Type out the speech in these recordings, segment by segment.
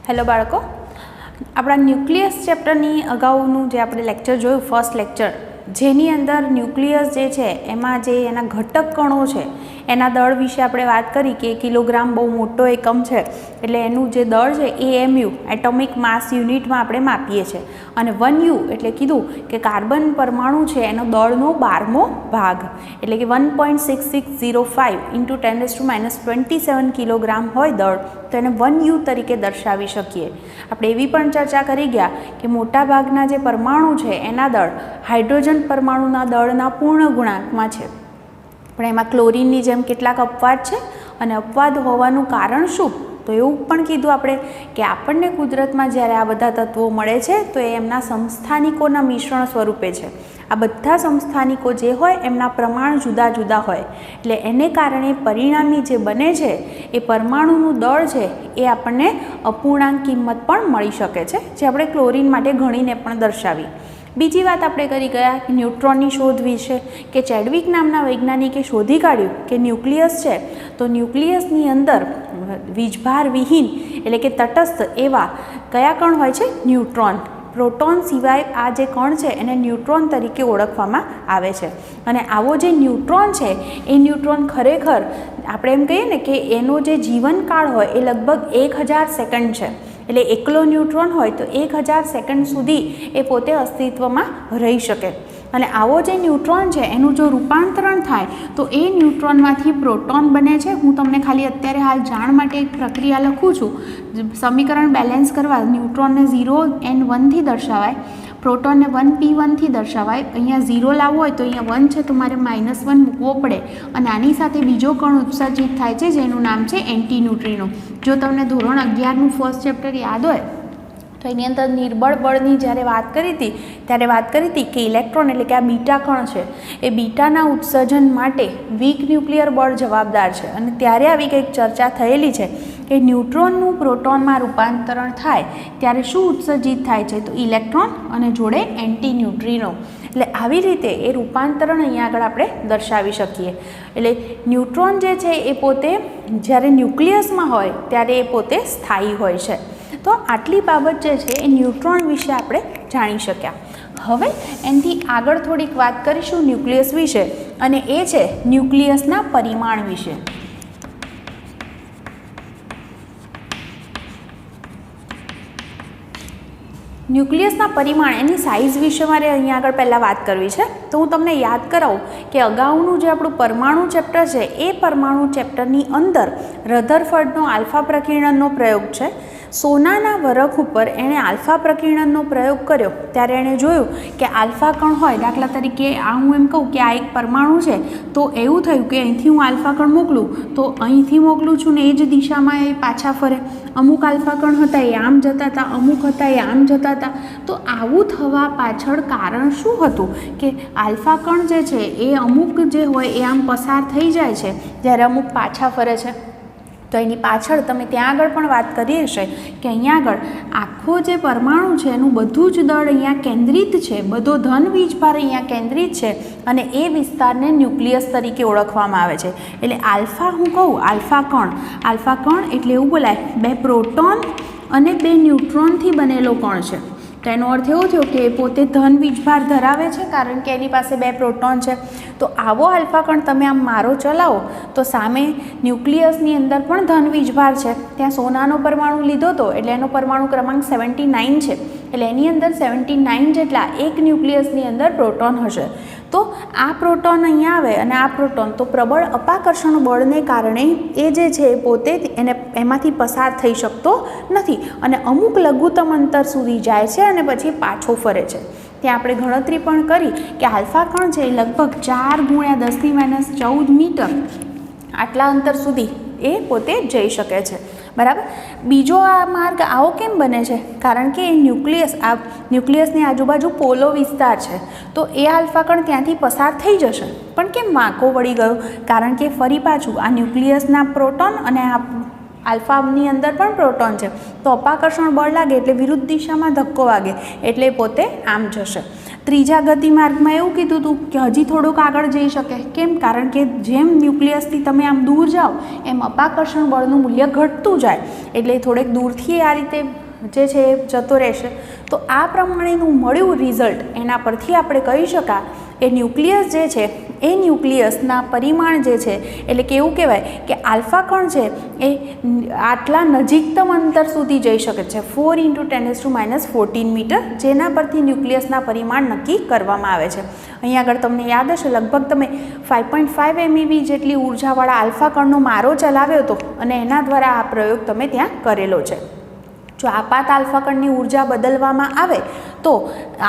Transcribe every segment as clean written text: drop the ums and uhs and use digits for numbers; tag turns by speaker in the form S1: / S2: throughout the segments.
S1: Hello બાળકો, આપણા nucleus ચેપ્ટરની અગાઉનું જે આપણે લેક્ચર જોયું ફર્સ્ટ લેક્ચર, જેની અંદર ન્યુક્લિયસ જે છે એમાં જે એના ઘટક કણો છે એના દળ વિશે આપણે વાત કરી કે કિલોગ્રામ બહુ મોટો એકમ છે, એટલે એનું જે દળ છે AMU એટોમિક માસ યુનિટમાં આપણે માપીએ છીએ, અને 1U એટલે કીધું કે કાર્બન પરમાણુ છે એનો દળનો 12મો ભાગ એટલે કે 1.6605 × 10⁻27 કિલોગ્રામ હોય દળ, તો એને 1U તરીકે દર્શાવી શકીએ. આપણે એવી પણ ચર્ચા કરી ગયા કે મોટાભાગના જે પરમાણુ છે એના દળ હાઇડ્રોજન પરમાણુના દળના પૂર્ણ ગુણાંકમાં છે, પણ એમાં ક્લોરીનની જેમ કેટલાક અપવાદ છે, અને અપવાદ હોવાનું કારણ શું? તો એવું પણ કીધું આપણે કે આપણને કુદરતમાં જ્યારે આ બધા તત્વો મળે છે તો એ એમના સમસ્થાનિકોના મિશ્રણ સ્વરૂપે છે. આ બધા સમસ્થાનિકો જે હોય એમના પ્રમાણ જુદા જુદા હોય, એટલે એને કારણે પરિણામી જે બને છે એ પરમાણુનું દળ છે એ આપણને અપૂર્ણાંક કિંમત પણ મળી શકે છે, જે આપણે ક્લોરીન માટે ગણીને પણ દર્શાવી. બીજી વાત આપણે કરી ગયા કે ન્યુટ્રોનની શોધ વિશે, કે ચેડવિક નામના વૈજ્ઞાનિકે શોધી કાઢ્યું કે ન્યુક્લિયસ છે તો ન્યુક્લિયસની અંદર વીજભાર વિહીન એટલે કે તટસ્થ એવા કયા કણ હોય છે? ન્યુટ્રોન. પ્રોટોન સિવાય આ જે કણ છે એને ન્યુટ્રોન તરીકે ઓળખવામાં આવે છે, અને આવો જે ન્યુટ્રોન છે એ ન્યુટ્રોન ખરેખર આપણે એમ કહીએ ને કે એનો જે જીવનકાળ હોય એ લગભગ 1000 સેકન્ડ છે. એટલે એકલો ન્યુટ્રોન હોય તો 1000 સેકન્ડ સુધી એ પોતે અસ્તિત્વમાં રહી શકે, અને આવો જે ન્યુટ્રોન છે એનું જો રૂપાંતરણ થાય તો એ ન્યુટ્રોનમાંથી પ્રોટોન બને છે. હું તમને ખાલી અત્યારે હાલ જાણ માટે એક પ્રક્રિયા લખું છું. સમીકરણ બેલેન્સ કરવા ન્યુટ્રોનને 0n1 થી દર્શાવાય, પ્રોટોનને 1p1 થી દર્શાવાય. અહીંયા 0 લાવવો હોય તો અહીંયા 1 છે તો મારે -1 મૂકવો પડે, અને આની સાથે બીજો કણ ઉત્સર્જિત થાય છે જેનું નામ છે એન્ટી ન્યુટ્રિનો. જો તમને ધોરણ 11નું ફર્સ્ટ ચેપ્ટર યાદ હોય તો એની અંદર નિર્બળ બળની જ્યારે વાત કરી હતી ત્યારે વાત કરી હતી કે ઇલેક્ટ્રોન એટલે કે આ બીટા કણ છે એ બીટાના ઉત્સર્જન માટે વીક ન્યુક્લિયર બળ જવાબદાર છે, અને ત્યારે આવી કંઈક ચર્ચા થયેલી છે કે ન્યુટ્રોનનું પ્રોટોનમાં રૂપાંતરણ થાય ત્યારે શું ઉત્સર્જિત થાય છે? તો ઇલેક્ટ્રોન અને જોડે એન્ટી ન્યુટ્રિનો. એટલે આવી રીતે એ રૂપાંતરણ અહીંયા આગળ આપણે દર્શાવી શકીએ. એટલે ન્યુટ્રોન જે છે એ પોતે જ્યારે ન્યુક્લિયસમાં હોય ત્યારે એ પોતે સ્થાયી હોય છે. તો આટલી બાબત જે છે એ ન્યુટ્રોન વિશે આપણે જાણી શક્યા. હવે એનાથી આગળ થોડીક વાત કરીશું ન્યુક્લિયસ વિશે, અને એ છે ન્યુક્લિયસના પરિમાણ વિશે. ન્યુક્લિયસના પરિમાણ એની સાઇઝ વિશે મારે અહીંયા આગળ પહેલાં વાત કરવી છે. તો હું તમને યાદ કરાવું કે અગાઉનું જે આપણું પરમાણુ ચેપ્ટર છે એ પરમાણુ ચેપ્ટરની અંદર રધરફર્ડનો આલ્ફા પ્રકીર્ણનનો પ્રયોગ છે. સોનાના વરખ ઉપર એણે આલ્ફા પ્રકીર્ણનનો પ્રયોગ કર્યો ત્યારે એણે જોયું કે આલ્ફા કણ હોય, દાખલા તરીકે આ હું એમ કહું કે આ એક પરમાણુ છે, તો એવું થયું કે અહીંથી હું આલ્ફા કણ મોકલું તો અહીંથી મોકલું છું ને એ જ દિશામાં એ પાછા ફરે. અમુક આલ્ફા કણ હતા એ આમ જતા હતા, અમુક હતા એ આમ જતા હતા. તો આવું થવા પાછળ કારણ શું હતું? કે આલ્ફા કણ જે છે એ અમુક જે હોય એ આમ પસાર થઈ જાય છે જ્યારે અમુક પાછા ફરે છે. તો એની પાછળ તમે ત્યાં આગળ પણ વાત કરી હશે કે અહીંયા આગળ આખો જે પરમાણુ છે એનું બધું જ દળ અહીંયા કેન્દ્રિત છે, બધો ધન વીજભાર અહીંયા કેન્દ્રિત છે, અને એ વિસ્તારને ન્યુક્લિયસ તરીકે ઓળખવામાં આવે છે. એટલે આલ્ફા હું કહું આલ્ફા કણ એટલે એવું બોલાય 2 પ્રોટોન અને 2 ન્યુટ્રોનથી બનેલો કણ છે. તો એનો અર્થ એવો થયો કે પોતે ધન વીજભાર ધરાવે છે કારણ કે એની પાસે 2 પ્રોટોન છે. તો આવો આલ્ફા કણ તમે આમ મારો ચલાવો તો સામે ન્યુક્લિયસની અંદર પણ ધન વીજભાર છે. ત્યાં સોનાનો પરમાણુ લીધો હતો એટલે એનો પરમાણુ ક્રમાંક 79 છે, એટલે એની અંદર 79 જેટલા એક ન્યુક્લિયસની અંદર પ્રોટોન હશે. તો આ પ્રોટોન અહીંયા આવે અને આ પ્રોટોન તો પ્રબળ અપાકર્ષણ બળને કારણે એ જે છે પોતે એને એમાંથી પસાર થઈ શકતો નથી, અને અમુક લઘુત્તમ અંતર સુધી જાય છે અને પછી પાછો ફરે છે. ત્યાં આપણે ગણતરી પણ કરી કે આલ્ફા કણ છે એ લગભગ 4 × 10⁻14 મીટર આટલા અંતર સુધી એ પોતે જઈ શકે છે. બરાબર. બીજો આ માર્ગ આવો કેમ બને છે? કારણ કે એ ન્યુક્લિયસની આજુબાજુ પોલો વિસ્તાર છે, તો એ આલ્ફા કણ ત્યાંથી પસાર થઈ જશે. પણ કેમ વાંકો વળી ગયો? કારણ કે ફરી પાછું આ ન્યુક્લિયસના પ્રોટોન અને આલ્ફાની અંદર પણ પ્રોટોન છે, તો અપાકર્ષણ બળ લાગે એટલે વિરુદ્ધ દિશામાં ધક્કો વાગે એટલે પોતે આમ જશે. ત્રીજા ગતિમાર્ગમાં એવું કીધું હતું કે હજી થોડુંક આગળ જઈ શકે. કેમ? કારણ કે જેમ ન્યુક્લિયસથી તમે આમ દૂર જાઓ એમ અપાકર્ષણ બળનું મૂલ્ય ઘટતું જાય, એટલે થોડેક દૂરથી આ રીતે જે છે એ જતો રહેશે. તો આ પ્રમાણેનું મળ્યું રિઝલ્ટ, એના પરથી આપણે કહી શકાય એ ન્યુક્લિયસ જે છે એ ન્યુક્લિયસના પરિમાણ જે છે, એટલે કે એવું કહેવાય કે આલ્ફા કણ છે એ આટલા નજીકતમ અંતર સુધી જઈ શકે છે, 4 × 10⁻14 મીટર, જેના પરથી ન્યુક્લિયસના પરિમાણ નક્કી કરવામાં આવે છે. અહીંયા આગળ તમને યાદ હશે, લગભગ તમે 5.5 MeV જેટલી ઉર્જાવાળા આલ્ફા કણનો મારો ચલાવ્યો હતો અને એના દ્વારા આ પ્રયોગ તમે ત્યાં કરેલો છે. જો આપાત આલ્ફા કણની ઉર્જા બદલવામાં આવે તો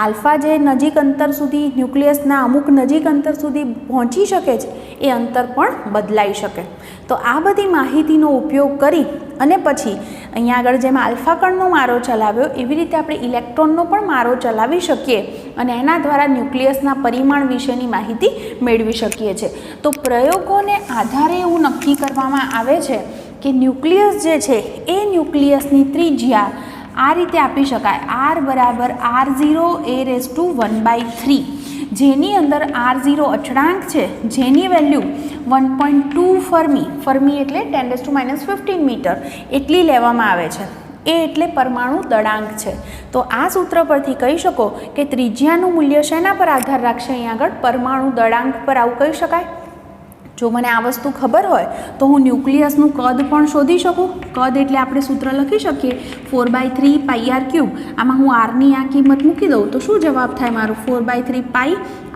S1: આલ્ફા જે નજીક અંતર સુધી ન્યુક્લિયસના અમુક નજીક અંતર સુધી પહોંચી શકે છે એ અંતર પણ બદલાઈ શકે. તો આ બધી માહિતીનો ઉપયોગ કરી અને પછી અહીંયા આગળ જેમ આલ્ફા કણનો મારો ચલાવ્યો એવી રીતે આપણે ઇલેક્ટ્રોનનો પણ મારો ચલાવી શકીએ અને એના દ્વારા ન્યુક્લિયસના પરિમાણ વિશેની માહિતી મેળવી શકીએ છીએ. તો પ્રયોગોને આધારે એવું નક્કી કરવામાં આવે છે કે ન્યુક્લિયસ જે છે એ ન્યુક્લિયસની ત્રિજ્યા આ રીતે આપી શકાય, r = r0a⁻1/3, જેની અંદર r0 અચળાંક છે, જેની વેલ્યુ 1.2 ફર્મી એટલે 10⁻15 મીટર એટલી લેવામાં આવે છે. એ એટલે પરમાણુ દળાંક છે. તો આ સૂત્ર પરથી કહી શકો કે ત્રિજ્યાનું મૂલ્ય શેના પર આધાર રાખશે? અહીંયા આગળ પરમાણુ દળાંક પર આવું કહી શકાય. જો મને આ વસ્તુ ખબર હોય તો હું ન્યુક્લિયસનું કદ પણ શોધી શકું. કદ એટલે આપણે સૂત્ર લખી શકીએ 4/3πr³. આમાં હું આરની આ કિંમત મૂકી દઉં તો શું જવાબ થાય મારો? 4/3π.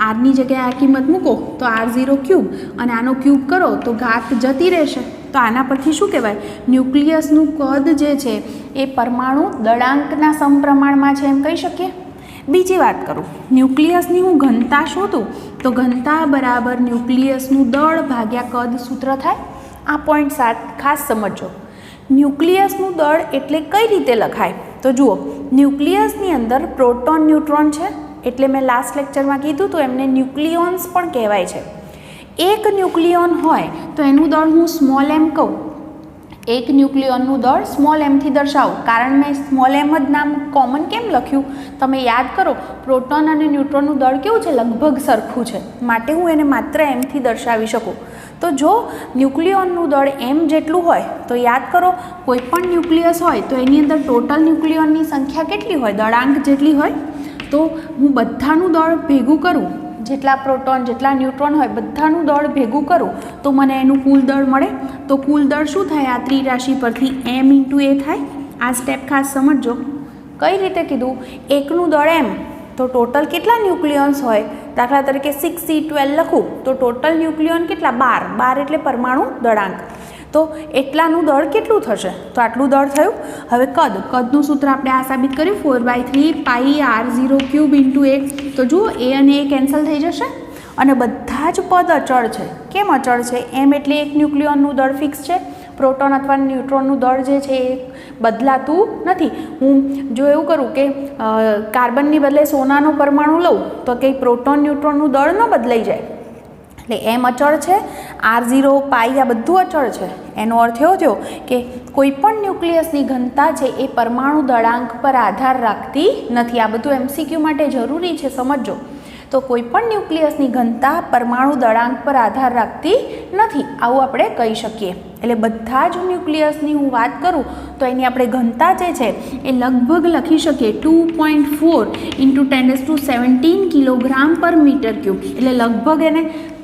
S1: આરની જગ્યાએ આ કિંમત મૂકો તો r0³ અને આનો ક્યુબ કરો તો ઘાત જતી રહેશે. તો આના પરથી શું કહેવાય? ન્યુક્લિયસનું કદ જે છે એ પરમાણુ દળાંકના સમપ્રમાણમાં છે એમ કહી શકીએ. બીજી વાત કરું, ન્યુક્લિયસની હું ઘનતા શોધું તો ઘનતા બરાબર ન્યુક્લિયસનું દળ ભાગ્યા કદ સૂત્ર થાય. આ પોઈન્ટ ખાસ સમજો. ન્યુક્લિયસનું દળ એટલે કઈ રીતે લખાય? તો જુઓ, ન્યુક્લિયસની અંદર પ્રોટોન ન્યુટ્રોન છે, એટલે મેં લાસ્ટ લેક્ચરમાં કીધું તો એમને ન્યુક્લિયોન્સ પણ કહેવાય છે. એક ન્યુક્લિયોન હોય તો એનું દળ હું સ્મોલ m કહું. એક ન્યુક્લિયોનનું દળ સ્મોલ mથી દર્શાવું. કારણ મેં સ્મોલ m જ નામ કોમન કેમ લખ્યું? તમે યાદ કરો, પ્રોટોન અને ન્યુટ્રોનનું દળ કેવું છે? લગભગ સરખું છે, માટે હું એને માત્ર mથી દર્શાવી શકું. તો જો ન્યુક્લિયોનનું દળ m જેટલું હોય તો યાદ કરો, કોઈ પણ ન્યુક્લિયસ હોય તો એની અંદર ટોટલ ન્યુક્લિયોનની સંખ્યા કેટલી હોય? દળાંક જેટલી હોય. તો હું બધાનું દળ ભેગું કરું, જેટલા પ્રોટોન જેટલા ન્યુટ્રોન હોય બધાનું દળ ભેગું કરું તો મને એનું કુલ દળ મળે. તો કુલ દળ શું થાય? આ ત્રિરાશિ પરથી m × a થાય. આ સ્ટેપ ખાસ સમજો. કઈ રીતે કીધું? એકનું દળ m તો ટોટલ કેટલા ન્યુક્લિયોન્સ હોય? દાખલા તરીકે 6c12 લખું તો ટોટલ ન્યુક્લિયોન કેટલા? 12 એટલે પરમાણુ દળાંક. તો એટલાનું દળ કેટલું થશે? તો આટલું દળ થયું. હવે કદનું સૂત્ર આપણે આ સાબિત કર્યું 4/3πr0³ × a. તો જુઓ, a અને a કેન્સલ થઈ જશે અને બધા જ પદ અચળ છે. કેમ અચળ છે? m એટલે એક ન્યુક્લિયોનનું દળ ફિક્સ છે, પ્રોટોન અથવા ન્યુટ્રોનનું દળ જે છે એ બદલાતું નથી. હું જો એવું કરું કે કાર્બનની બદલે સોનાનો પરમાણુ લઉં તો કંઈ પ્રોટોન ન્યુટ્રોનનું દળ ન બદલાઈ જાય. એટલે m અચળ છે, r0 π આ બધું અચળ છે. એનો અર્થ એવો થયો કે કોઈ પણ ન્યુક્લિયસની ઘનતા છે એ પરમાણુ દળાંક પર આધાર રાખતી નથી. આ બધું MCQ માટે જરૂરી છે, સમજો. તો કોઈ પણ ન્યુક્લિયસની ઘનતા પરમાણુ દળાંક પર આધાર રાખતી નથી, આવું આપણે કહી શકીએ. એટલે બધા જ ન્યુક્લિયસની હું વાત કરું તો એની આપણે ઘનતા જે છે એ લગભગ લખી શકીએ 2.4 × 10⁻17 kg/m³. એટલે લગભગ એને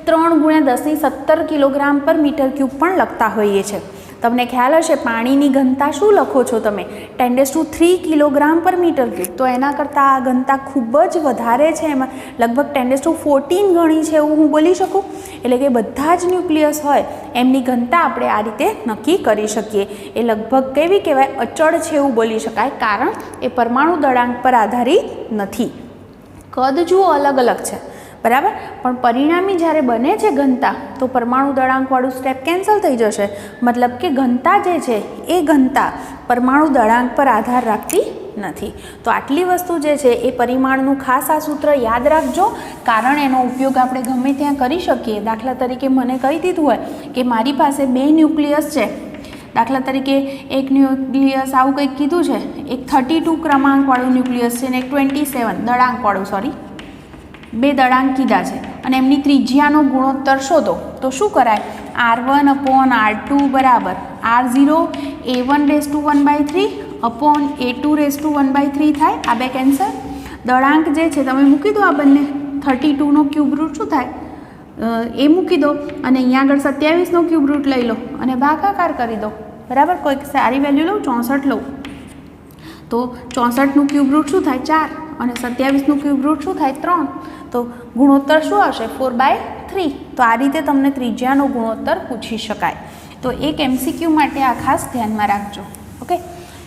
S1: 3 × 10⁻17 kg/m³ પણ લખતા હોઈએ છીએ. તમને ખ્યાલ હશે પાણીની ઘનતા શું લખો છો તમે? 10⁻3 kg/m³. તો એના કરતાં આ ઘનતા ખૂબ જ વધારે છે, એમાં લગભગ 10⁻14 ગણી છે એવું હું બોલી શકું. એટલે કે બધા જ ન્યુક્લિયસ હોય એમની ઘનતા આપણે આ રીતે નક્કી કરી શકીએ. એ લગભગ કેવી કહેવાય? અચળ છે એવું બોલી શકાય, કારણ એ પરમાણુ દળાંક પર આધારિત નથી. કદ જુઓ અલગ અલગ છે, બરાબર, પણ પરિણામી જ્યારે બને છે ઘનતા તો પરમાણુ દળાંકવાળું સ્ટેપ કેન્સલ થઈ જશે. મતલબ કે ઘનતા જે છે એ ઘનતા પરમાણુ દળાંક પર આધાર રાખતી નથી. તો આટલી વસ્તુ જે છે એ પરિમાણનું ખાસ આ સૂત્ર યાદ રાખજો, કારણ એનો ઉપયોગ આપણે ગમે ત્યાં કરી શકીએ. દાખલા તરીકે મને કહી દીધું હોય કે મારી પાસે 2 ન્યુક્લિયસ છે, દાખલા તરીકે એક ન્યુક્લિયસ આવું કંઈક કીધું છે, એક 32 ક્રમાંકવાળું ન્યુક્લિયસ છે ને એક 27 દળાંકવાળું, સોરી 2 દળાંક કીધા છે અને એમની ત્રિજ્યાનો ગુણોત્તર શોધો. તો શું કરાય? R1/R2 બરાબર R0 A1/1/3 અપોન A2/1/3 થાય. આ બે કેન્સલ. દળાંક જે છે તમે મૂકી દો, આ બંને 32નો ક્યુબ રૂટ શું થાય એ મૂકી દો અને અહીંયા આગળ 27નો ક્યુબ રૂટ લઈ લો અને ભાગાકાર કરી દો. બરાબર, કોઈક સારી વેલ્યુ લઉં, 64 લઉં તો 64નું ક્યુબ રૂટ શું થાય? 4 અને 27નું ક્યુબ રૂટ શું થાય? 3. તો ગુણોત્તર શું આવશે? 4/3. તો આ રીતે તમને ત્રિજ્યાનો ગુણોત્તર પૂછી શકાય. તો એક MCQ માટે આ ખાસ ધ્યાનમાં રાખજો. ઓકે,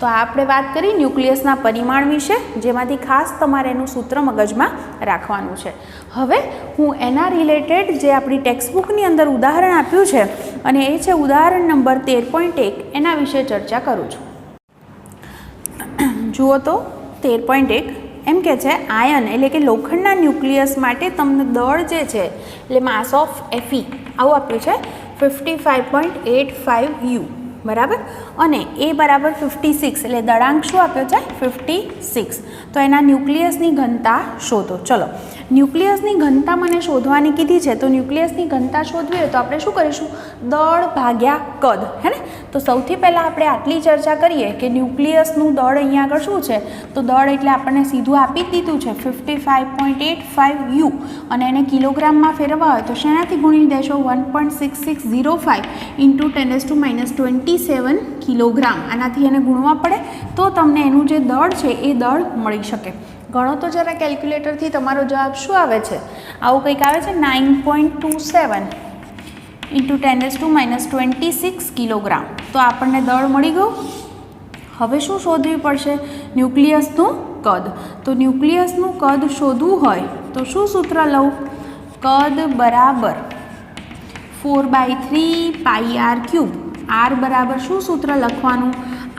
S1: તો આપણે વાત કરી ન્યુક્લિયસના પરિમાણ વિશે, જેમાંથી ખાસ તમારે એનું સૂત્ર મગજમાં રાખવાનું છે. હવે હું એના રિલેટેડ જે આપણી ટેક્સ્ટબુકની અંદર ઉદાહરણ આપ્યું છે અને એ છે ઉદાહરણ નંબર 13.1, એના વિશે ચર્ચા કરું છું. જુઓ તો 13.1 એમ કે છે આયન એટલે કે લોખંડના ન્યુક્લિયસ માટે તમને દળ જે છે એટલે માસ ઓફ Fe આવું આપ્યું છે 55.85 U. બરાબર, અને એ બરાબર 56 એટલે દળાંક શું આપ્યો છે? 56. તો એના ન્યુક્લિયસની ઘનતા શોધો. ચલો, ન્યુક્લિયસની ઘનતા મને શોધવાની કીધી છે, તો ન્યુક્લિયસની ઘનતા શોધવી હોય તો આપણે શું કરીશું? દળ ભાગ્યા કદ, હે ને? તો સૌથી પહેલાં આપણે આટલી ચર્ચા કરીએ કે ન્યુક્લિયસનું દળ અહીંયા આગળ શું છે? તો દળ એટલે આપણને સીધું આપી જ દીધું છે 55.85 U અને એને કિલોગ્રામમાં ફેરવવા હોય તો શેનાથી ગુણી દેશો? 1.6605 × 10⁻27 કિલોગ્રામ. આનાથી એને ગુણવા પડે તો તમને એનું જે દળ છે એ દળ મળી શકે. ગણો તો જરા કેલ્ક્યુલેટરથી તમારો જવાબ શું આવે છે? આવું કંઈક આવે છે 9.27 × 10⁻26 કિલોગ્રામ. તો આપણને દળ મળી ગયું. હવે શું શોધવી પડશે? ન્યુક્લિયસનું કદ. તો ન્યુક્લિયસનું કદ શોધવું હોય તો શું સૂત્ર લઉં? કદ બરાબર 4/3πr³. R બરાબર શું સૂત્ર લખવાનું?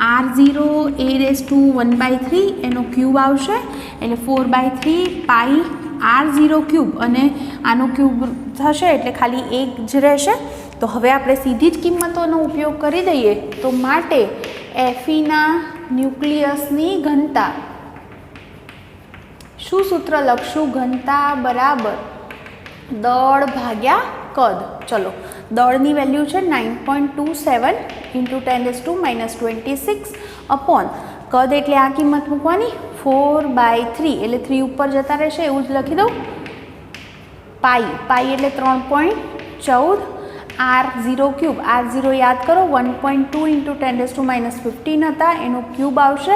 S1: R0 A⁻1/3 એનો ક્યુબ આવશે એટલે 4/3πr03 અને આનો ક્યુબ થશે એટલે ખાલી 1 જ રહેશે. તો હવે આપણે સીધી જ કિંમતોનો ઉપયોગ કરી દઈએ. તો માટે Feના ન્યુક્લિયસની ઘનતા શું સૂત્ર લખશું? ઘનતા બરાબર દળ ભાગ્યા કદ. ચલો, દળની વેલ્યુ છે 9.27 × 10⁻26 અપોન કદ એટલે આ કિંમત મૂકવાની 4/3 એટલે 3 ઉપર જતા રહેશે એવું જ લખી દઉં. પાઈ એટલે 3.14 R0³. R0 યાદ કરો 1.2 × 10⁻15 હતા, એનો ક્યુબ આવશે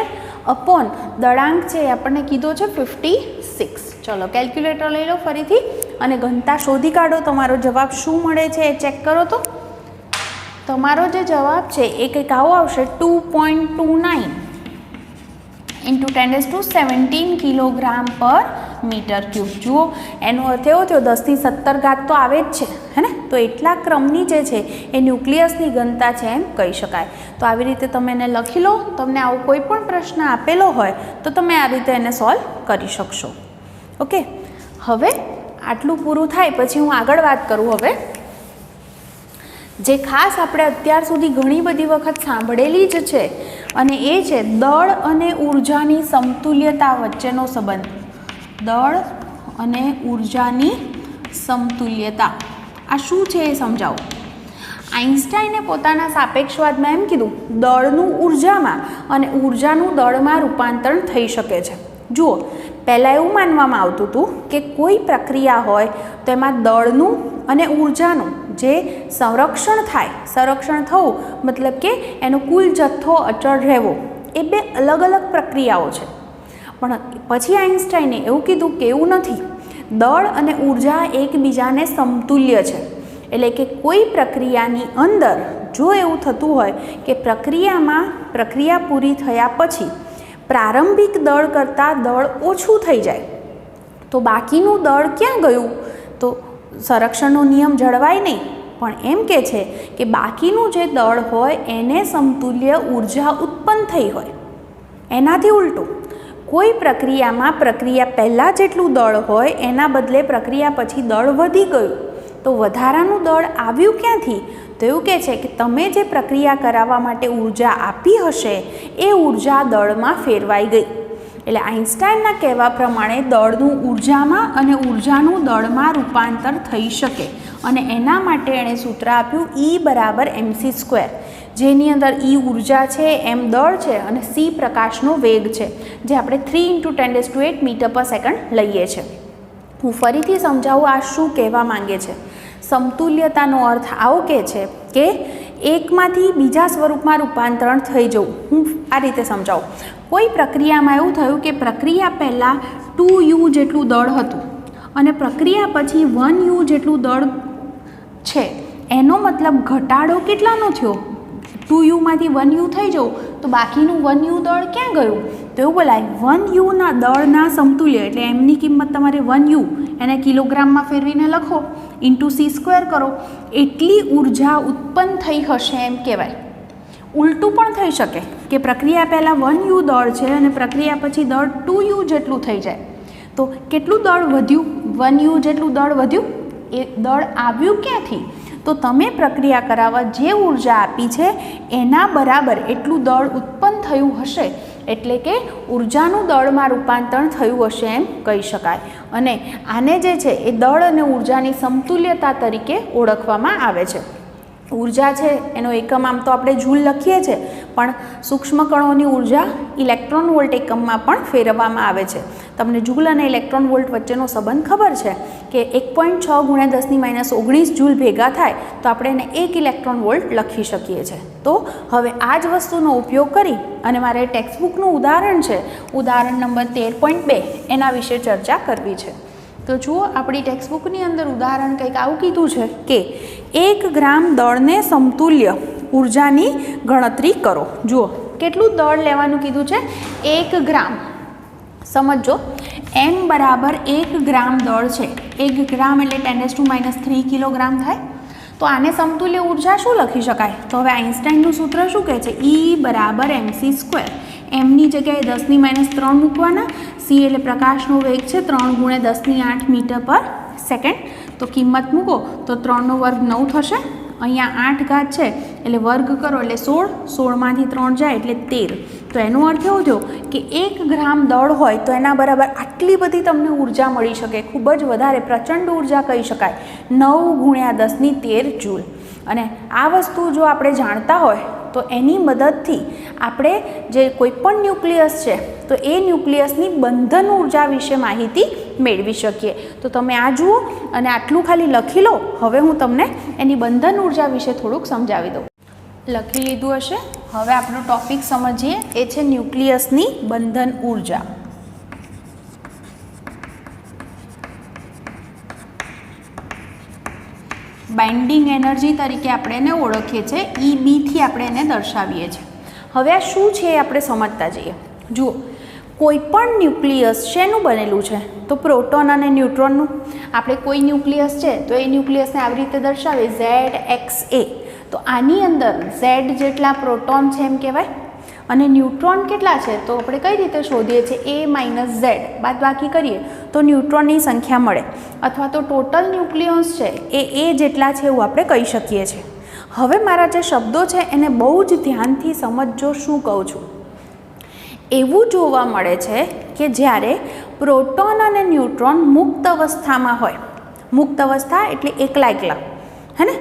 S1: અપોન દળાંક છે આપણને કીધો છે 56. ચલો કેલ્ક્યુલેટર લઈ લો ફરીથી અને ઘનતા શોધી કાઢો. તમારો જવાબ શું મળે છે એ ચેક કરો. તો તમારો જે જવાબ છે એ કંઈક આવો આવશે 2.29 × 10⁻17 કિલોગ્રામ/મીટર ક્યુબ. જુઓ, એનો અર્થ એવો થયો 10⁻17 તો આવે જ છે, હે ને? તો એટલા ક્રમની જે છે એ ન્યુક્લિયસની ઘનતા છે એમ કહી શકાય. તો આવી રીતે તમે એને લખી લો. તમને આવો કોઈ પણ પ્રશ્ન આપેલો હોય તો તમે આ રીતે એને સોલ્વ કરી શકશો. ઓકે, હવે આટલું પૂરું થાય પછી હું આગળ વાત કરું. હવે જે ખાસ આપણે અત્યાર સુધી ઘણી બધી વખત સાંભળેલી જ છે અને એ છે દળ અને ઉર્જાની સમતુલ્યતા વચ્ચેનો સંબંધ. દળ અને ઉર્જાની સમતુલ્યતા આ શું છે એ સમજાવો. આઇન્સ્ટાઈને પોતાના સાપેક્ષવાદમાં એમ કીધું દળનું ઉર્જામાં અને ઉર્જાનું દળમાં રૂપાંતરણ થઈ શકે છે. જુઓ, પહેલાં એવું માનવામાં આવતું હતું કે કોઈ પ્રક્રિયા હોય તો એમાં દળનું અને ઉર્જાનું જે સંરક્ષણ થાય, સંરક્ષણ થવું મતલબ કે એનો કુલ જથ્થો અચળ રહેવો, એ બે અલગ અલગ પ્રક્રિયાઓ છે. પણ પછી આઇન્સ્ટાઈને એવું કીધું કે એવું નથી, દળ અને ઉર્જા એકબીજાને સમતુલ્ય છે. એટલે કે કોઈ પ્રક્રિયાની અંદર જો એવું થતું હોય કે પ્રક્રિયા પૂરી થયા પછી પ્રારંભિક દળ કરતાં દળ ઓછું થઈ જાય તો બાકીનું દળ ક્યાં ગયું? તો સંરક્ષણનો નિયમ જળવાય નહીં, પણ એમ કે છે કે બાકીનું જે દળ હોય એને સમતુલ્ય ઉર્જા ઉત્પન્ન થઈ હોય. એનાથી ઉલટું, કોઈ પ્રક્રિયામાં પ્રક્રિયા પહેલાં જેટલું દળ હોય એના બદલે પ્રક્રિયા પછી દળ વધી ગયું તો વધારાનું દળ આવ્યું ક્યાંથી? તો એવું કહે છે કે તમે જે પ્રક્રિયા કરાવવા માટે ઉર્જા આપી હશે એ ઉર્જા દળમાં ફેરવાઈ ગઈ. એટલે આઇન્સ્ટાઈનના કહેવા પ્રમાણે દળનું ઉર્જામાં અને ઉર્જાનું દળમાં રૂપાંતર થઈ શકે અને એના માટે એણે સૂત્ર આપ્યું E = mc², જેની અંદર E ઉર્જા છે, m દળ છે અને c પ્રકાશનો વેગ છે, જે આપણે 3 × 10⁸ મીટર/સેકન્ડ લઈએ છીએ. હું ફરીથી સમજાવું આ શું કહેવા માંગે છે. સમતુલ્યતાનો અર્થ આવો કે છે કે એકમાંથી બીજા સ્વરૂપમાં રૂપાંતરણ થઈ જવું. હું આ રીતે સમજાવું. કોઈ પ્રક્રિયામાં એવું થયું કે પ્રક્રિયા પહેલાં 2u જેટલું દળ હતું અને પ્રક્રિયા પછી 1u જેટલું દળ છે. એનો મતલબ ઘટાડો કેટલાનો થયો? 2uમાંથી 1u થઈ જવું તો બાકીનું 1u દળ ક્યાં ગયું? તો એવું બોલાય 1uના દળના સમતુલ્ય, એટલે એમની કિંમત તમારે 1u એને કિલોગ્રામમાં ફેરવીને લખો × c² કરો, એટલી ઉર્જા ઉત્પન્ન થઈ હશે એમ કહેવાય. ઉલટું પણ થઈ શકે કે પ્રક્રિયા પહેલાં 1u દળ છે અને પ્રક્રિયા પછી દળ 2u જેટલું થઈ જાય. તો કેટલું દળ વધ્યું? 1u જેટલું દળ વધ્યું. એ દળ આવ્યું ક્યાંથી? તો તમે પ્રક્રિયા કરાવવા જે ઉર્જા આપી છે એના બરાબર એટલું દળ ઉત્પન્ન થયું હશે, એટલે કે ઉર્જાનું દળમાં રૂપાંતર થયું હશે એમ કહી શકાય. અને આને જે છે એ દળ અને ઉર્જાની સમતુલ્યતા તરીકે ઓળખવામાં આવે છે. ઉર્જા છે એનો એકમ આમ તો આપણે જૂલ લખીએ છીએ, પણ સૂક્ષ્મ કણોની ઉર્જા ઇલેક્ટ્રોન વોલ્ટ એકમમાં પણ ફેરવવામાં આવે છે. તમને જૂલ અને ઇલેક્ટ્રોન વોલ્ટ વચ્ચેનો સંબંધ ખબર છે કે 1.6 × 10⁻19 જૂલ ભેગા થાય તો આપણે એને 1 ઇલેક્ટ્રોન વોલ્ટ લખી શકીએ છીએ. તો હવે આ જ વસ્તુનો ઉપયોગ કરી અને મારે ટેક્સ્ટબુકનું ઉદાહરણ છે, ઉદાહરણ નંબર 13.2, એના વિશે ચર્ચા કરવી છે. તો જુઓ, આપણી ટેક્સ્ટબુકની અંદર ઉદાહરણ કંઈક આવું કીધું છે કે 1 ગ્રામ દળને સમતુલ્ય ઉર્જાની ગણતરી કરો. જુઓ કેટલું દળ લેવાનું કીધું છે? 1 ગ્રામ. સમજો, m = 1 ગ્રામ દળ છે. 1 ગ્રામ એટલે 10⁻³ કિલોગ્રામ થાય. તો આને સમતુલ્ય ઉર્જા શું લખી શકાય? તો હવે આઇન્સ્ટાઈનનું સૂત્ર શું કહે છે? E = mc². mની જગ્યાએ 10⁻³ મૂકવાના. c એટલે પ્રકાશનો વેગ છે, 3 × 10⁸ મીટર/સેકન્ડ. તો કિંમત મૂકો તો 3 નો વર્ગ 9 થશે. અહીંયા 8 ઘાત છે એટલે વર્ગ કરો એટલે 16, 16માંથી 3 જાય એટલે 13. તો એનો અર્થ એવો થયો કે 1 ગ્રામ દળ હોય તો એના બરાબર આટલી બધી તમને ઉર્જા મળી શકે. ખૂબ જ વધારે પ્રચંડ ઉર્જા કહી શકાય, 9 × 10⁻13 જૂલ. અને આ વસ્તુ જો આપણે જાણતા હોય તો એની મદદથી આપણે જે કોઈપણ ન્યુક્લિયસ છે તો એ ન્યુક્લિયસની બંધન ઉર્જા વિશે માહિતી મેળવી શકીએ. તો તમે આ જુઓ અને આટલું ખાલી લખી લો. હવે હું તમને એની બંધન ઉર્જા વિશે થોડુંક સમજાવી દઉં. લખી લીધું હશે. હવે આપણો ટોપિક સમજીએ, એ છે ન્યુક્લિયસની બંધન ઉર્જા. બાઇન્ડિંગ એનર્જી તરીકે આપણે એને ઓળખીએ છીએ. EB થી આપણે એને દર્શાવીએ છીએ. હવે આ શું છે એ આપણે સમજતા જઈએ. જુઓ, કોઈ પણ ન્યુક્લિયસ શેનું બનેલું છે? તો પ્રોટોન અને ન્યુટ્રોનનું. આપણે કોઈ ન્યુક્લિયસ છે તો એ ન્યુક્લિયસને આવી રીતે દર્શાવીએ ZXA. તો આની અંદર Z જેટલા પ્રોટોન છે એમ કહેવાય અને ન્યુટ્રોન કેટલા છે તો આપણે કઈ રીતે શોધીએ છીએ? A - Z બાદબાકી કરીએ તો ન્યુટ્રોનની સંખ્યા મળે, અથવા તો ટોટલ ન્યુક્લિયસ છે એ A જેટલા છે એવું આપણે કહી શકીએ છીએ. હવે મારા જે શબ્દો છે એને બહુ જ ધ્યાનથી સમજજો શું કહું છું. એવું જોવા મળે છે કે જ્યારે પ્રોટોન અને ન્યુટ્રોન મુક્ત અવસ્થામાં હોય, મુક્ત અવસ્થા એટલે એકલા એકલા, હે ને,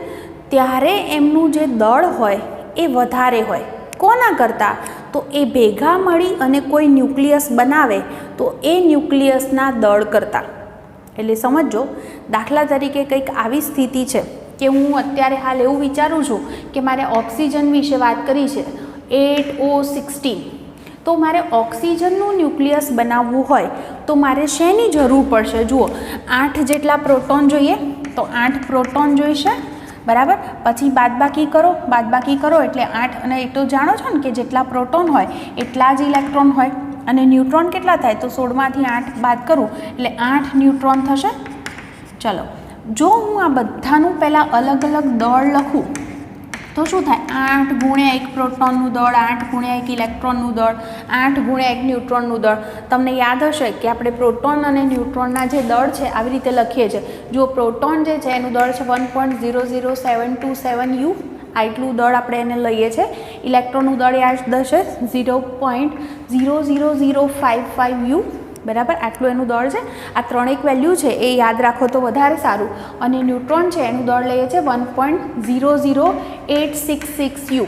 S1: ત્યારે એમનું જે દળ હોય એ વધારે હોય. કોના કરતાં? તો એ ભેગા મળી અને કોઈ ન્યુક્લિયસ બનાવે તો એ ન્યુક્લિયસના દળ કરતાં. એટલે સમજો, દાખલા તરીકે કંઈક આવી સ્થિતિ છે કે હું અત્યારે હાલ એવું વિચારું છું કે મારે ઓક્સિજન વિશે વાત કરી છે, 8O16. તો મારે ઓક્સિજનનું ન્યુક્લિયસ બનાવવું હોય તો મારે શેની જરૂર પડશે? જુઓ, 8 જેટલા પ્રોટોન જોઈએ તો 8 પ્રોટોન જોઈશે, બરાબર. પછી બાદબાકી કરો એટલે 8, અને એ તો જાણો છો ને કે જેટલા પ્રોટોન હોય એટલા જ ઇલેક્ટ્રોન હોય. અને ન્યુટ્રોન કેટલા થાય? તો 16માંથી 8 બાદ કરું એટલે 8 ન્યુટ્રોન થશે. ચલો, જો હું આ બધાનું પહેલાં અલગ અલગ દળ લખું તો શું થાય 8 ગુણ્યા 1 પ્રોટોનનું દળ, 8 ગુણ્યા 1 ઇલેક્ટ્રોનનું દળ, 8 ગુણ્યા 1 ન્યુટ્રોનનું દળ. તમને યાદ હશે કે આપણે પ્રોટોન અને ન્યુટ્રોનના જે દળ છે આવી રીતે લખીએ છીએ. જો પ્રોટોન જે છે એનું દળ છે 1.00727 U, આટલું દળ આપણે એને લઈએ છીએ. ઇલેક્ટ્રોનનું દળ યાદ છે 0.00055 U, બરાબર, આટલું એનું દળ છે. આ ત્રણેક વેલ્યુ છે એ યાદ રાખો તો વધારે સારું. અને ન્યુટ્રોન છે એનું દળ લઈએ છીએ 1.00866 U,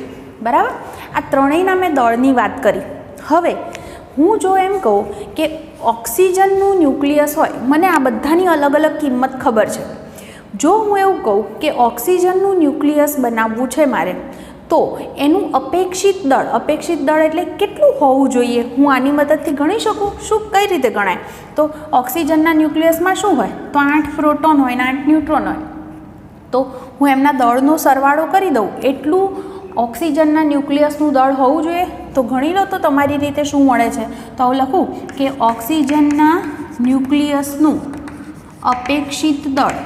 S1: બરાબર. આ ત્રણેયના મેં દળની વાત કરી. હવે હું જો એમ કહું કે ઓક્સિજનનું ન્યુક્લિયસ હોય, મને આ બધાની અલગ અલગ કિંમત ખબર છે. જો હું એવું કહું કે ઓક્સિજનનું ન્યુક્લિયસ બનાવવું છે મારે, તો એનું અપેક્ષિત દળ એટલે કેટલું હોવું જોઈએ, હું આની મદદથી ગણી શકું. શું, કઈ રીતે ગણાય? તો ઓક્સિજનના ન્યુક્લિયસમાં શું હોય? તો 8 પ્રોટોન હોય ને 8 ન્યુટ્રોન હોય. તો હું એમના દળનો સરવાળો કરી દઉં, એટલું ઓક્સિજનના ન્યુક્લિયસનું દળ હોવું જોઈએ. તો ગણી લો તો તમારી રીતે શું મળે છે. તો આવું લખું કે ઓક્સિજનના ન્યુક્લિયસનું અપેક્ષિત દળ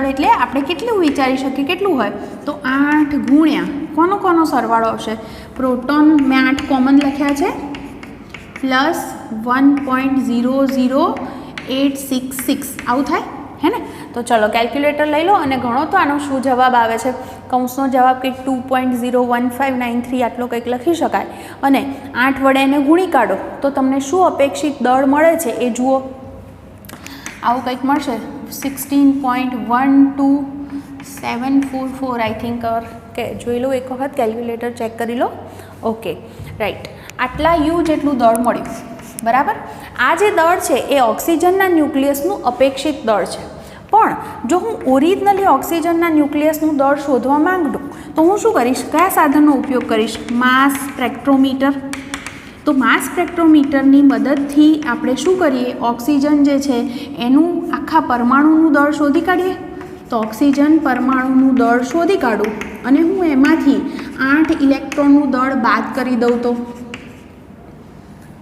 S1: એટલે આપણે કેટલું વિચારી શકીએ, કેટલું હોય? તો 8 ગુણ્યા કોનો સરવાળો આવશે? પ્રોટોન મેં 8 કોમન લખ્યા છે પ્લસ 1.00866, આવું થાય હે ને. તો ચલો કેલ્ક્યુલેટર લઈ લો અને ગણો તો આનો શું જવાબ આવે છે. કૌંસનો જવાબ કંઈક 2.01593 આટલો કંઈક લખી શકાય. અને 8 વડે એને ગુણી કાઢો તો તમને શું અપેક્ષિત દળ મળે છે એ જુઓ. આવું કંઈક મળશે 16.12744 આઈ થિંક. કે જોઈ લો એક વખત, કેલ્ક્યુલેટર ચેક કરી લો. ઓકે, રાઈટ, આટલા યુ જેટલું દળ મળ્યું, બરાબર. આ જે દળ છે એ ઓક્સિજનના ન્યુક્લિયસનું અપેક્ષિત દળ છે. પણ જો હું ઓરિજિનલી ઓક્સિજનના ન્યુક્લિયસનું દળ શોધવા માંગું તો હું શું કરીશ? કયા સાધનનો ઉપયોગ કરીશ? માસ સ્પેક્ટ્રોમીટર. તો માસ સ્પેક્ટ્રોમીટરની મદદથી આપણે શું કરીએ? ઓક્સિજન જે છે એનું આખા પરમાણુનું દળ શોધી કાઢીએ. તો ઓક્સિજન પરમાણુનું દળ શોધી કાઢું અને હું એમાંથી 8 ઇલેક્ટ્રોનનું દળ બાદ કરી દઉં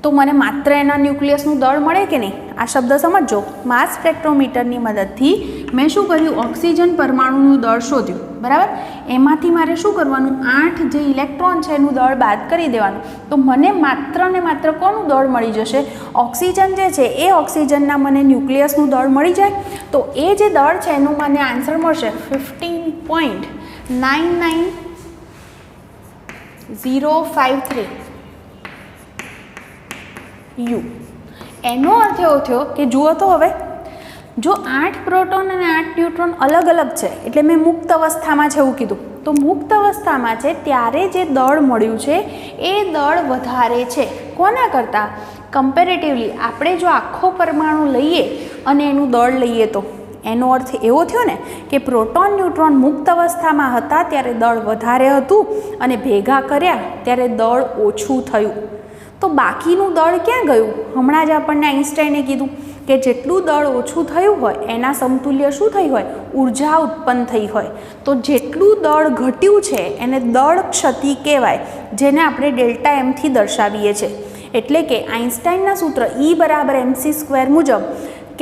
S1: તો મને માત્ર એના ન્યુક્લિયસનું દળ મળે કે નહીં? આ શબ્દ સમજો. માસ સ્પેક્ટ્રોમીટરની મદદથી મેં શું કર્યું? ઓક્સિજન પરમાણુનું દળ શોધ્યું, બરાબર. એમાંથી મારે શું કરવાનું? 8 જે ઇલેક્ટ્રોન છે એનું દળ બાદ કરી દેવાનું. તો મને માત્ર ને માત્ર કોનું દળ મળી જશે? ઓક્સિજન જે છે એ ઓક્સિજનના મને ન્યુક્લિયસનું દળ મળી જાય. તો એ જે દળ છે એનું મને આન્સર મળશે 15.99053 U. એનો અર્થ એવો થયો કે જુઓ તો હવે, જો 8 પ્રોટોન અને 8 ન્યુટ્રોન અલગ અલગ છે, એટલે મેં મુક્ત અવસ્થામાં છે એવું કીધું. તો મુક્ત અવસ્થામાં છે ત્યારે જે દળ મળ્યું છે એ દળ વધારે છે કોના કરતાં? કમ્પેરેટિવલી આપણે જો આખો પરમાણુ લઈએ અને એનું દળ લઈએ તો એનો અર્થ એવો થયો ને કે પ્રોટોન ન્યુટ્રોન મુક્ત અવસ્થામાં હતા ત્યારે દળ વધારે હતું અને ભેગા કર્યા ત્યારે દળ ઓછું થયું. તો બાકીનું દળ ક્યાં ગયું? હમણાં જ આપણને આઈન્સ્ટાઈને કીધું કે જેટલું દળ ઓછું થયું હોય એના સમતુલ્ય શું થઈ હોય? ઉર્જા ઉત્પન્ન થઈ હોય. તો જેટલું દળ ઘટ્યું છે એને દળ ક્ષતિ કહેવાય, જેને આપણે ડેલ્ટા એમથી દર્શાવીએ છીએ. એટલે કે આઈન્સ્ટાઈનના સૂત્ર E = mc² મુજબ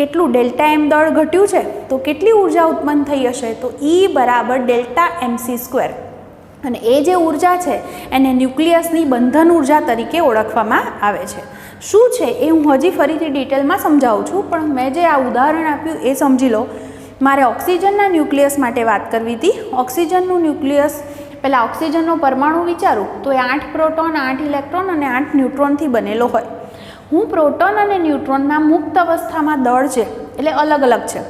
S1: કેટલું ડેલ્ટા એમ દળ ઘટ્યું છે તો કેટલી ઉર્જા ઉત્પન્ન થઈ હશે? તો E = ડેલ્ટા mc². અને એ જે ઉર્જા છે એને ન્યુક્લિયસની બંધન ઉર્જા તરીકે ઓળખવામાં આવે છે. શું છે એ હું હજી ફરીથી ડિટેલમાં સમજાવું છું, પણ મેં જે આ ઉદાહરણ આપ્યું એ સમજી લો. મારે ઓક્સિજનના ન્યુક્લિયસ માટે વાત કરવી હતી. ઓક્સિજનનું ન્યુક્લિયસ, પહેલાં ઓક્સિજનનો પરમાણુ વિચારું તો એ 8 પ્રોટોન, 8 ઇલેક્ટ્રોન અને 8 ન્યુટ્રોનથી બનેલો હોય. હું પ્રોટોન અને ન્યુટ્રોનના મુક્ત અવસ્થામાં દળ છે એટલે અલગ અલગ છે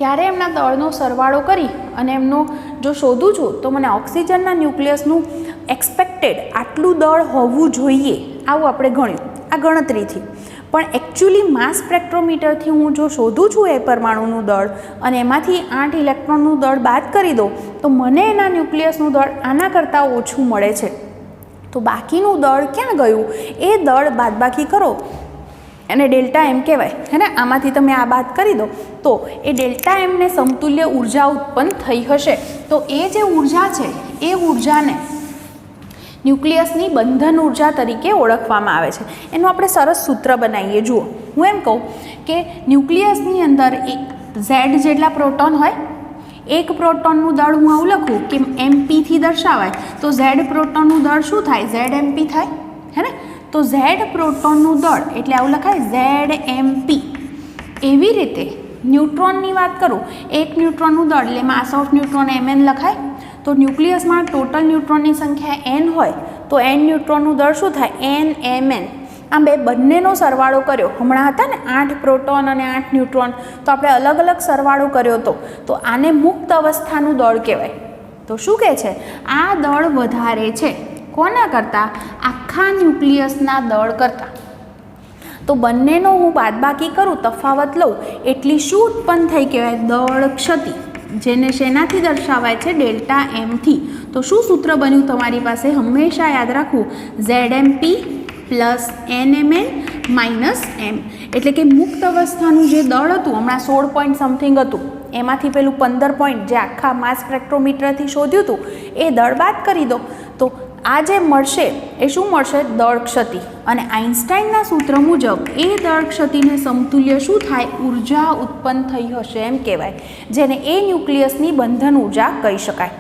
S1: ત્યારે એમના દળનો સરવાળો કરી અને એમનો જો શોધું છું તો મને ઓક્સિજનના ન્યુક્લિયસનું એક્સપેક્ટેડ આટલું દળ હોવું જોઈએ આવું આપણે ગણ્યું આ ગણતરીથી. પણ એકચ્યુઅલી માસ સ્પેક્ટ્રોમીટરથી હું જો શોધું છું એ પરમાણુનું દળ અને એમાંથી 8 ઇલેક્ટ્રોનનું દળ બાદ કરી દઉં તો મને એના ન્યુક્લિયસનું દળ આના કરતાં ઓછું મળે છે. તો બાકીનું દળ ક્યાં ગયું? એ દળ બાદબાકી કરો એને ડેલ્ટા એમ કહેવાય, હે ને. આમાંથી તમે આ બાદ કરી દો તો એ ડેલ્ટા એમને સમતુલ્ય ઉર્જા ઉત્પન્ન થઈ હશે. તો એ જે ઉર્જા છે એ ઉર્જાને ન્યુક્લિયસની બંધન ઉર્જા તરીકે ઓળખવામાં આવે છે. એનું આપણે સરસ સૂત્ર બનાવીએ. જુઓ, હું એમ કહું કે ન્યુક્લિયસની અંદર Z જેટલા પ્રોટોન હોય, એક પ્રોટોનનું દળ હું આવું લખું કે એમપીથી દર્શાવાય, તો ઝેડ પ્રોટોનનું દળ શું થાય? ઝેડ એમપી થાય, હે ને? તો ઝેડ પ્રોટોનનું દળ એટલે આવું લખાય ઝેડ એમપી. એવી રીતે ન્યુટ્રોનની વાત કરું, એક ન્યુટ્રોનનું દળ એટલે માસ ઓફ ન્યુટ્રોન mn લખાય. તો ન્યુક્લિયસમાં ટોટલ ન્યુટ્રોનની સંખ્યા n હોય તો n ન્યુટ્રોનનું દળ શું થાય? n mn. આમ બંનેનો સરવાળો કર્યો, હમણાં હતા ને 8 પ્રોટોન અને 8 ન્યુટ્રોન, તો આપણે અલગ અલગ સરવાળો કર્યો હતો, તો આને મુક્ત અવસ્થાનું દળ કહેવાય. તો શું કહે છે? આ દળ વધારે છે કોના કરતાં? આખા ન્યુક્લિયસના દળ કરતાં. તો બંનેનો હું બાદબાકી કરું, તફાવત લઉં, એટલી શું ઉત્પન્ન થઈ કહેવાય? દળ ક્ષતિ, જેને શેનાથી દર્શાવાય છે? ડેલ્ટા એમથી. તો શું સૂત્ર બન્યું તમારી પાસે? હંમેશા યાદ રાખવું, ZMP plus NMN minus M. એટલે કે મુક્ત અવસ્થાનું જે દળ હતું, હમણાં 16 પોઈન્ટ સમથિંગ હતું, એમાંથી પેલું 15 પોઈન્ટ જે આખા માસ સ્પેક્ટ્રોમીટરથી શોધ્યું હતું એ દળ બાદ કરી દો, તો આ જે મળશે એ શું મળશે? દળ ક્ષતિ. અને આઇન્સ્ટાઈનના સૂત્ર મુજબ એ દળ ક્ષતિને સમતુલ્ય શું થાય? ઉર્જા ઉત્પન્ન થઈ હશે એમ કહેવાય, જેને એ ન્યુક્લિયસની બંધન ઉર્જા કહી શકાય.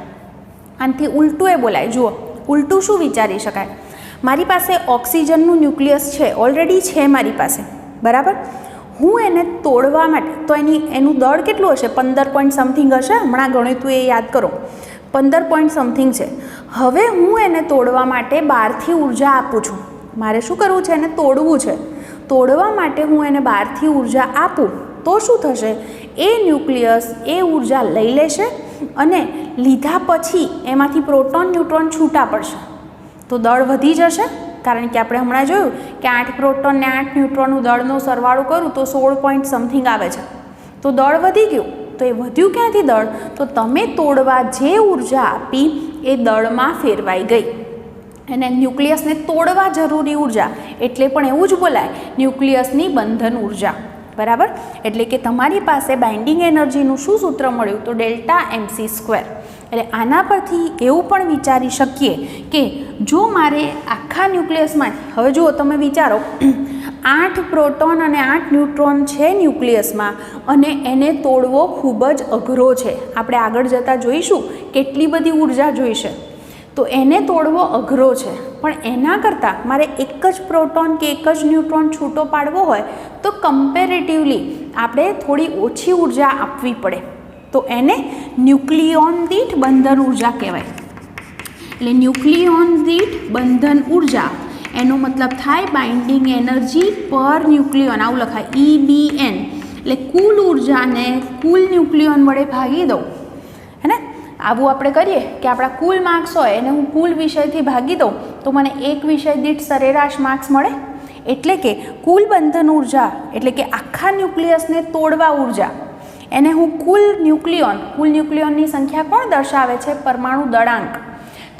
S1: આનાથી ઉલટું એ બોલાય. જુઓ, ઉલટું શું વિચારી શકાય? મારી પાસે ઓક્સિજનનું ન્યુક્લિયસ છે, ઓલરેડી છે મારી પાસે, બરાબર? હું એને તોડવા માટે, તો એનું દળ કેટલું હશે? 15 પોઈન્ટ સમથિંગ હશે, હમણાં ગણ્યું હતું એ યાદ કરો, 15 પોઈન્ટ સમથિંગ છે. હવે હું એને તોડવા માટે બહારથી ઉર્જા આપું છું. મારે શું કરવું છે? એને તોડવું છે. તોડવા માટે હું એને બહારથી ઉર્જા આપું તો શું થશે? એ ન્યુક્લિયસ એ ઉર્જા લઈ લેશે અને લીધા પછી એમાંથી પ્રોટોન ન્યુટ્રોન છૂટા પડશે, તો દળ વધી જશે. કારણ કે આપણે હમણાં જોયું કે 8 પ્રોટોન ને 8 ન્યુટ્રોનનું દળનો સરવાળો કરું તો 16 પોઈન્ટ સમથિંગ આવે છે, તો દળ વધી ગયું. તો એ વધ્યું ક્યાંથી દળ? તો તમે તોડવા જે ઉર્જા આપી એ દળમાં ફેરવાઈ ગઈ. અને ન્યુક્લિયસને તોડવા જરૂરી ઉર્જા એટલે પણ એવું જ બોલાય, ન્યુક્લિયસની બંધન ઉર્જા, બરાબર? એટલે કે તમારી પાસે બાઇન્ડિંગ એનર્જીનું શું સૂત્ર મળ્યું? તો ડેલ્ટા mc². એટલે આના પરથી એવું પણ વિચારી શકીએ કે જો મારે આખા ન્યુક્લિયસમાં, હવે જુઓ તમે વિચારો, 8 પ્રોટોન અને 8 ન્યુટ્રોન છે ન્યુક્લિયસમાં અને એને તોડવો ખૂબ જ અઘરો છે. આપણે આગળ જતાં જોઈશું કેટલી બધી ઉર્જા જોઈશે, તો એને તોડવો અઘરો છે. પણ એના કરતાં મારે એક જ પ્રોટોન કે એક જ ન્યુટ્રોન છૂટો પાડવો હોય તો કમ્પેરેટિવલી આપણે થોડી ઓછી ઉર્જા આપવી પડે, તો એને ન્યુક્લિયોન દીઠ બંધન ઉર્જા કહેવાય. એટલે ન્યુક્લિયોન દીઠ બંધન ઉર્જા એનો મતલબ થાય બાઇન્ડિંગ એનર્જી પર ન્યુક્લિયોન, આવું લખાય EBN. એટલે કુલ ઉર્જાને કુલ ન્યુક્લિયોન વડે ભાગી દઉં, હે ને? આવું આપણે કરીએ કે આપણા કુલ માર્ક્સ હોય એને હું કુલ વિષયથી ભાગી દઉં તો મને એક વિષય દીઠ સરેરાશ માર્ક્સ મળે. એટલે કે કુલ બંધન ઉર્જા એટલે કે આખા ન્યુક્લિયસને તોડવા ઉર્જા, એને હું કુલ ન્યુક્લિયોનની સંખ્યા કોણ દર્શાવે છે? પરમાણુ દળાંક.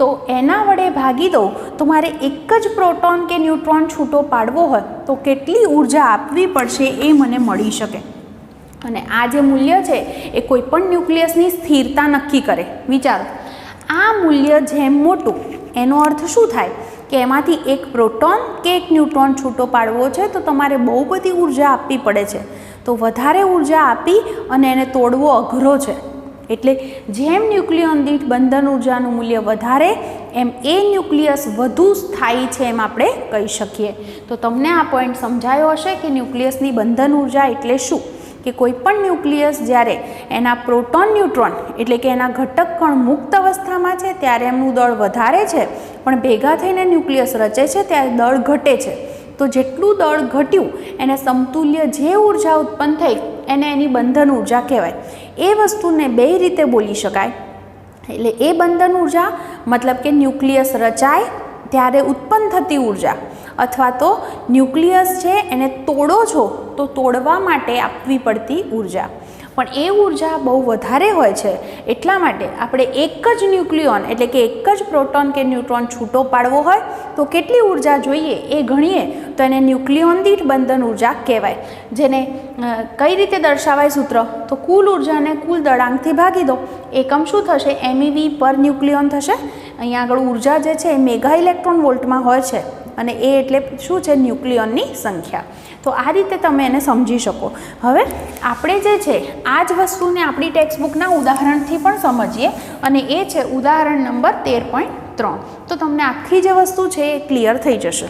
S1: તો એના વડે ભાગી દઉં તો મારે એક જ પ્રોટોન કે ન્યુટ્રોન છૂટો પાડવો હોય તો કેટલી ઉર્જા આપવી પડશે એ મને મળી શકે. અને આ જે મૂલ્ય છે એ કોઈપણ ન્યુક્લિયસની સ્થિરતા નક્કી કરે. વિચારો, આ મૂલ્ય જેમ મોટું, એનો અર્થ શું થાય કે એમાંથી એક પ્રોટોન કે એક ન્યુટ્રોન છૂટો પાડવો છે તો તમારે બહુ બધી ઉર્જા આપવી પડે છે. તો વધારે ઉર્જા આપી અને એને તોડવો અઘરો છે. એટલે જેમ ન્યુક્લિયોન દીઠ બંધન ઉર્જાનું મૂલ્ય વધારે એમ એ ન્યુક્લિયસ વધુ સ્થાયી છે એમ આપણે કહી શકીએ. તો તમને આ પોઈન્ટ સમજાયો હશે કે ન્યુક્લિયસની બંધન ઉર્જા એટલે શું, કે કોઈપણ ન્યુક્લિયસ જ્યારે એના પ્રોટોન ન્યુટ્રોન એટલે કે એના ઘટક કણ મુક્ત અવસ્થામાં છે ત્યારે એમનું દળ વધારે છે, પણ ભેગા થઈને ન્યુક્લિયસ રચે છે ત્યારે દળ ઘટે છે. તો જેટલું દળ ઘટ્યું એને સમતુલ્ય જે ઉર્જા ઉત્પન્ન થઈ એને એની બંધન ઉર્જા કહેવાય. એ વસ્તુને બે રીતે બોલી શકાય. એટલે એ બંધન ઉર્જા મતલબ કે ન્યુક્લિયસ રચાય ત્યારે ઉત્પન્ન થતી ઉર્જા, અથવા તો ન્યુક્લિયસ છે એને તોડો છો તો તોડવા માટે આપવી પડતી ઉર્જા. પણ એ ઉર્જા બહુ વધારે હોય છે એટલા માટે આપણે એક જ ન્યુક્લિયોન એટલે કે એક જ પ્રોટોન કે ન્યુટ્રોન છૂટો પાડવો હોય તો કેટલી ઉર્જા જોઈએ એ ગણીએ તો એને ન્યુક્લિયોન દીઠ બંધન ઉર્જા કહેવાય. જેને કઈ રીતે દર્શાવાય સૂત્ર? તો કુલ ઉર્જાને કુલ દળાંકથી ભાગી દો. એકમ શું થશે? MEV પર ન્યુક્લિયોન થશે. અહીંયા આગળ ઉર્જા જે છે એ મેગા ઇલેક્ટ્રોન વોલ્ટમાં હોય છે અને એ એટલે શું છે? ન્યુક્લિયોનની સંખ્યા. તો આ રીતે તમે એને સમજી શકો. હવે આપણે જે છે આ જ વસ્તુને આપણી ટેક્સ્ટબુકના ઉદાહરણથી પણ સમજીએ, અને એ છે ઉદાહરણ નંબર 13.3. તો તમને આખી જે વસ્તુ છે એ ક્લિયર થઈ જશે.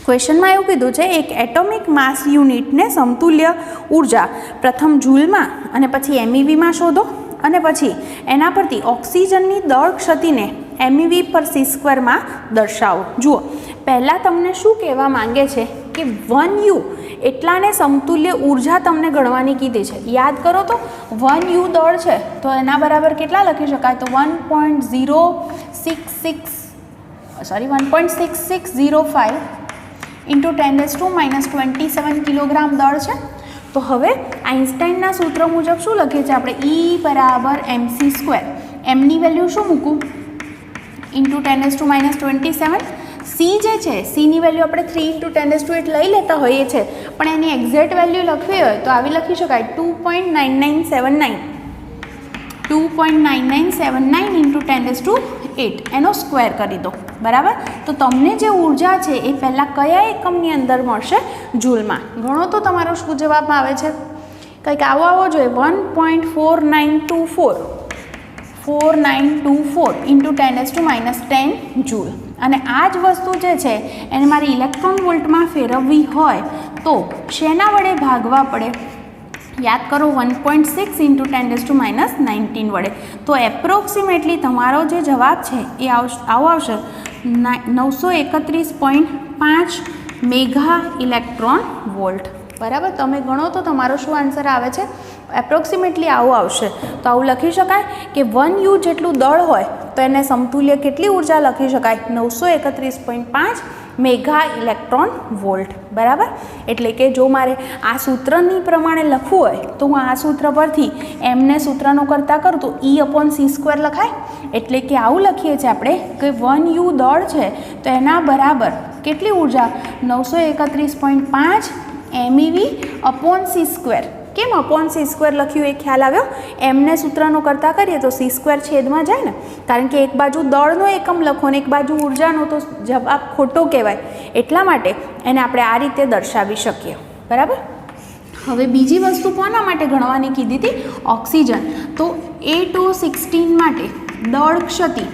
S1: ક્વેશ્ચનમાં એવું કીધું છે, એક એટોમિક માસ યુનિટને સમતુલ્ય ઉર્જા પ્રથમ જૂલમાં અને પછી MEVમાં શોધો, અને પછી એના પરથી ઓક્સિજનની દળ ક્ષતિને MEV પર c²માં દર્શાવો. જુઓ, પહેલાં તમને શું કહેવા માંગે છે કે 1U એટલાને સમતુલ્ય ઉર્જા તમને ગણવાની કીધી છે. યાદ કરો તો 1U દળ છે તો એના બરાબર કેટલા લખી શકાય? તો 1.6605 × 10⁻27 કિલોગ્રામ દળ છે. તો હવે આઇન્સ્ટાઈનના સૂત્ર મુજબ શું લખીએ છીએ આપણે? E = mc². એમની વેલ્યુ શું મૂકું? × 10⁻27. સી જે છે, સીની વેલ્યુ આપણે 3 × 10⁸ લઈ લેતા હોઈએ છીએ, પણ એની એક્ઝેક્ટ વેલ્યુ લખવી હોય તો આવી લખી શકાય 2.9979 × 10⁸ એનો સ્ક્વેર કરી દો. બરાબર? તો તમને જે ઉર્જા છે એ પહેલાં કયા એકમની અંદર મળશે? જૂલમાં. ગણો તો તમારો શું જવાબમાં આવે છે? કંઈક આવો જોઈએ. 1.4924 × 10⁻10 જૂલ. અને આ જ વસ્તુ જે છે એને મારે ઇલેક્ટ્રોન વોલ્ટમાં ફેરવવી હોય તો શેના વડે ભાગવા પડે? યાદ કરો, 1.6 × 10⁻19 વડે. તો એપ્રોક્સિમેટલી તમારો જે જવાબ છે એ આવો આવશે 931.5 મેગા ઇલેક્ટ્રોન વોલ્ટ. બરાબર? તમે ગણો તો તમારો શું આન્સર આવે છે? એપ્રોક્સિમેટલી આવું આવશે. તો આવું લખી શકાય કે 1U જેટલું દળ હોય તો એને સમતુલ્ય કેટલી ઉર્જા લખી શકાય? 931.5 મેગા ઇલેક્ટ્રોન વોલ્ટ. બરાબર? એટલે કે જો મારે આ સૂત્રની પ્રમાણે લખવું હોય તો હું આ સૂત્ર પરથી એમને સૂત્રનો કરતાં કરું તો E/c² લખાય. એટલે કે આવું લખીએ છીએ આપણે કે 1U દળ છે તો એના બરાબર કેટલી ઉર્જા? 931.5 MEV/c². કેમ c² લખ્યું એ ખ્યાલ આવ્યો? એમને સૂત્રનો કરતાં કરીએ તો c² છેદમાં જાય ને, કારણ કે એક બાજુ દળનો એકમ લખો ને એક બાજુ ઉર્જાનો, તો જવાબ ખોટો કહેવાય. એટલા માટે એને આપણે આ રીતે દર્શાવી શકીએ. બરાબર? હવે બીજી વસ્તુ કોના માટે ગણવાની કીધી હતી? ઓક્સિજન. તો A216 માટે દળ ક્ષતિ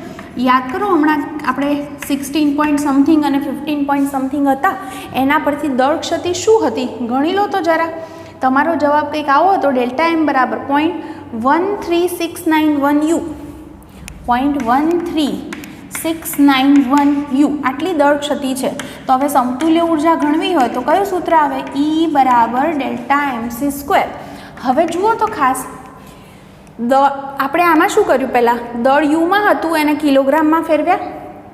S1: યાદ કરો, હમણાં આપણે 16 પોઈન્ટ સમથિંગ અને 15 પોઈન્ટ સમથિંગ હતા, એના પરથી દળ ક્ષતિ શું હતી ગણી લો તો જરા. તમારો જવાબ કંઈક આવો હતો, ΔM બરાબર 0.13691U. 0.13691U આટલી દળ ક્ષતિ છે. તો હવે સમતુલ્ય ઉર્જા ગણવી હોય તો કયું સૂત્ર આવે? E = Δmc². હવે જુઓ તો ખાસ, આપણે આમાં શું કર્યું? પહેલાં દળ યુમાં હતું એને કિલોગ્રામમાં ફેરવ્યા,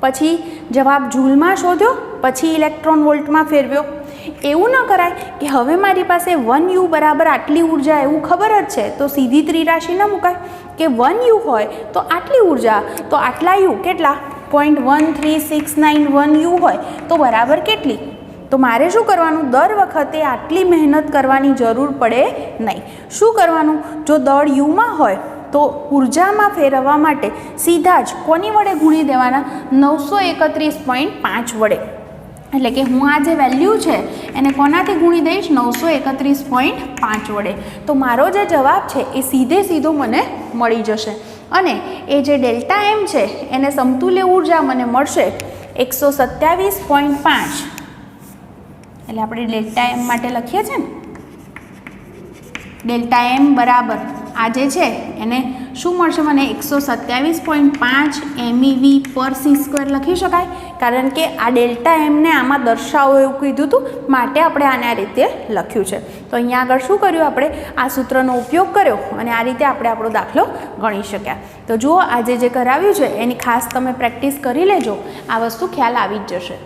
S1: પછી જવાબ જૂલમાં શોધ્યો, પછી ઇલેક્ટ્રોન વોલ્ટમાં ફેરવ્યો. એવું ન કરાય કે હવે મારી પાસે 1U બરાબર આટલી ઉર્જા એવું ખબર જ છે તો સીધી ત્રિરાશિ ન મુકાય કે 1U હોય તો આટલી ઉર્જા, તો આટલા U કેટલા? 0.13691U હોય તો બરાબર કેટલી? તો મારે શું કરવાનું? દર વખતે આટલી મહેનત કરવાની જરૂર પડે નહીં. શું કરવાનું? જો દળ યુમાં હોય તો ઉર્જામાં ફેરવવા માટે સીધા જ કોની વડે ગુણી દેવાના? 931.5 વડે. એટલે કે હું આ જે વેલ્યુ છે એને કોનાથી ગુણી દઈશ? 931.5 વડે. તો મારો જે જવાબ છે એ સીધો મને મળી જશે. અને એ જે ΔM છે એને સમતુલ્ય ઉર્જા મને મળશે 127.5. એટલે આપણે ΔM માટે લખીએ છીએ ને, ΔM બરાબર આ જે છે એને શું મળશે મને? 127.5 MEV/c² લખી શકાય, કારણ કે આ ΔMને આમાં દર્શાવો એવું કીધું હતું, માટે આપણે આને આ રીતે લખ્યું છે. તો અહીંયા આગળ શું કર્યું? આપણે આ સૂત્રનો ઉપયોગ કર્યો અને આ રીતે આપણે આપણો દાખલો ગણી શક્યા. તો જુઓ, આજે જે કરાવ્યું છે એની ખાસ તમે પ્રેક્ટિસ કરી લેજો, આ વસ્તુ ખ્યાલ આવી જ જશે.